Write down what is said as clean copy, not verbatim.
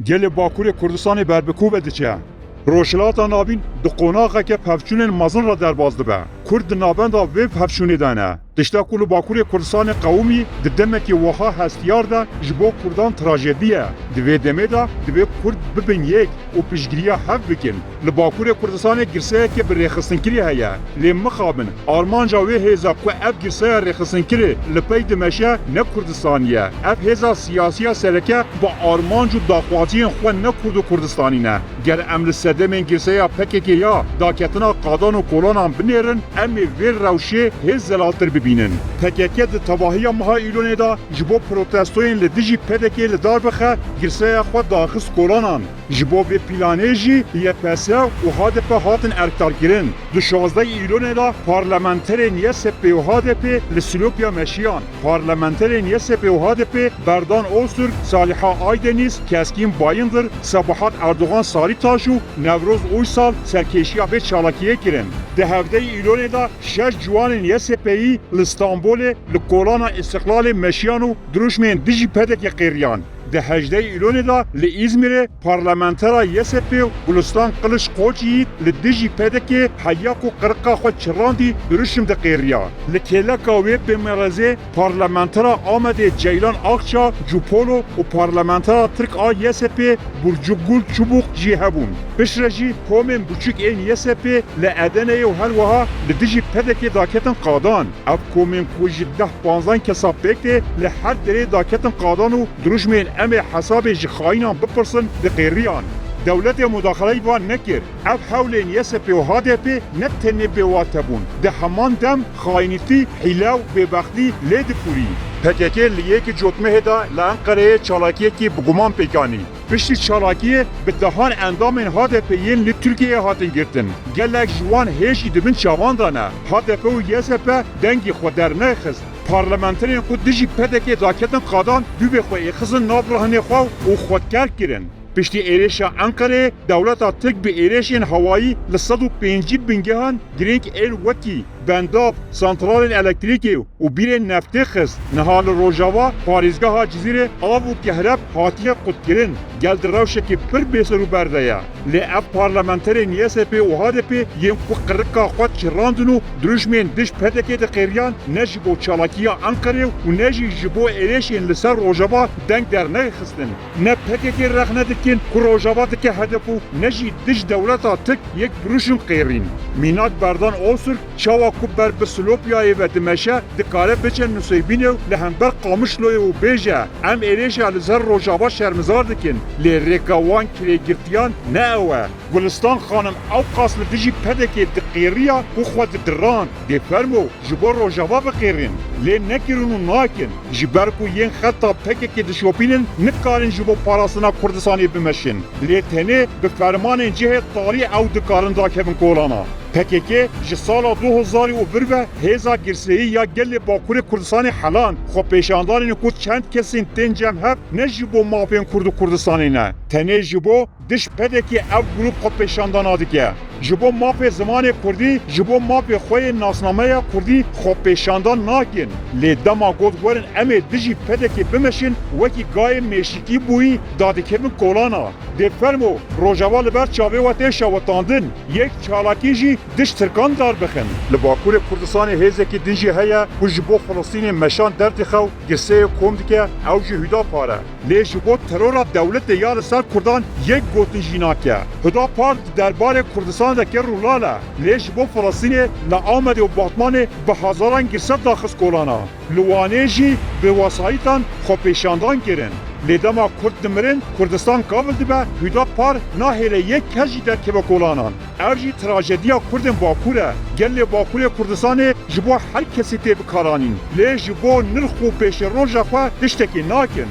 Gelê Bakurê Kurdistanê berbikû ve diçe. Rojhilata navîn di qonaqeke pevçûnên mezin ra derbas dibe. Kurd di navenda vê pevçûnê de ne. Tişta ku li Bakurê Kurdistanê qewmî di demekî wiha hestiyar de ji bo Kurdan trajedî ye. Di vê demê de divê Kurd bibin yek û piştgiriya hev bikin. Li Bakurê Kurdistanê girseyeke bi rêxistinkirî heye. Lê mixabin armanca wê hêza ku ev girseya rêxistinkirê li pey dimeşe ne Kurdistanî ye. Ev hêza siyasiya sereke bi armanc û daxwaziyên xwe ne Kurd û Kurdistanî ne. Ger em li sedemên girseya PKK ya daketina qadan û kolanan binêrin em ê vê rewşê hêz zelaltir bibînin. PKK di tevahiya meha îlonê de ji bo protestoyên li dijî PKK li dar bixe girseya xwe daxist kolanan. Ji bo vê planê jî YPS û HDP hatin erkdarkirin. Di 16 îlonê de parlamenterên YSP û HDP li Silopya meşiyan. Parlamenterên YSP û HDP Berdan Öztürk, Saliha Aydeniz, Keskin Bayındır, Sabahat Erdoğan Sarıtaş û Nevroz Uysal serkeşiya vê çalakiyê kirin. Di hevdeyê îlonê de 6 ciwanên YSP'yî li İstanbolê li kolana İstiklalê meşiyan û duruşmeyên dijî PKK qêriyan. Di 18 îlonê de li İzmirê parlamentera YSP Gulistan Qiliç Koçî li dijî PKK heya ku qiriqa xwe çirandî duruşum de qêriya. Li kêleka wê pêmerezê parlamentera Amedê Ceylan Akça Cupolo û parlamentera Türk a YSP Burcugul Çubuk jî hebûn. Piştre jî komên biçûk ên YSP li Edeneyê û helwiha li dijî PKK daketin qadan. Ev komên ku ji 10-15 kesa pêk tê li her derê daketin qadan û duruşmeyên em ê hesabê ji xayînan bipirsin di qêriyan. Devletê mudaxeleyî van nekir. Ev hewlên YSP û HDP ne tenê bêwate bûn. Di heman dem xayînîtî, hîle û bêbextî lê dipûrî. PKK li yekî cotmehê de li Enqereyê çalakiyekî bi guman pêkanî. Piştî çalakiyê bi dehan endamên HDP'yên li Tirkiyeyê hatin girtin. Gelek ji wan hêjî dibin çavan de ne. HDP û YSP dengê xwe dernexist. Parlamenterên ku dijî PKK daketin qadan dûvê xwe êxizin nav rihanê xwe û xwedker kirin. Piştî êrêşa Enqereyê dewleta Tirk bi êrêşên hewayî li 150 bingehan girêng ên wekî bendab, santralên elektrîkê û birên neftê xist. Niha li Rojava parêzgeha Cizîrê av û kehreb hatiye qutkirin. Gel di rewşekê pir bêserûber de ye. Lê ev parlamenterên YSP û HDP yên ku qiriqa xwe çirandin û duruşmeyên dij PKK de qêriyan ne ji bo çalakiya Enqerê û ne jî ji bo êrêşên li ser Rojava deng dernexistin. Ne PKK rexne dikin ku Rojava dike hedef û ne jî dij dewleta Tirk yek duruşun qêrîn. Mînak Berdan Öztürk çawa ku ber bi Silopyayê ve dimeşe dikare biçe Nusêybînê li hember Qamişloyê û bêje em êrêşa li ser Rojava şermizar dikin. Lê rêka wan kirêgirtiyan ne ew e. Gulistan xanim ew qas li dijî PKK di qêriya û xwe didiran. Dê fermo ji bo Rojava biqêrin. Lê nekirin û nakin. Ji ber ku yên xeta PKK dişopînin nikarin ji bo parastina Kurdistanê bimeşin. Lê tenê bi fermanên cihê tarî ew dikarin dakevin kolana. PKK ji sala 2000 ve hêza girseyî ya gelê Bakurê Kurdistanê helan xwepêşandanên ku çend kesên tên cem hev ne ji bo mafên Kurd û Kurdistanê ne. Tenê ji bo dij PKK ev grup xwepêşandana dike. Ji bo mafê zimanê Kurdî, ji bo mafê xwe yên nasnameya Kurdî xwepêşandan nakin. Lê dema got werin em ê dijî PKK bimeşin wekî gayê mêşikî bûyî dadikevin kolana. Dê fermo Rojava li ber çavê we tê şewetandin. Yek çalakî jî dij Tirkan dar bixin. Li Bakurê Kurdistanê hêzekî din jî heye ku ji bo Filistînê meşan derdê xew girseyê kom dike ew jî Hüdapar e. Lê ji bo terora dewletê ya li ser Kurdan yek gotin jî nake. Hüdapar di derbarê Kurdistan de ker rûlal e. Lê ji bo Filistînê li Amedê û Batmanê bi hezaran girset daxist kolana. Li Wanê jî bi wesayîtan xwepêşandan kirin. Lê dema Kurd dimirin, Kurdistan kabil dibe, Hüdapar nahêle yek kes jî derkeve kolanan. Ev jî trajediya Kurdên Bakur e. Gelê Bakurê Kurdistanê ji bo her kesî tê bikaranîn. Lê ji bo nirx û pêşeroja xwe tiştekî nakin.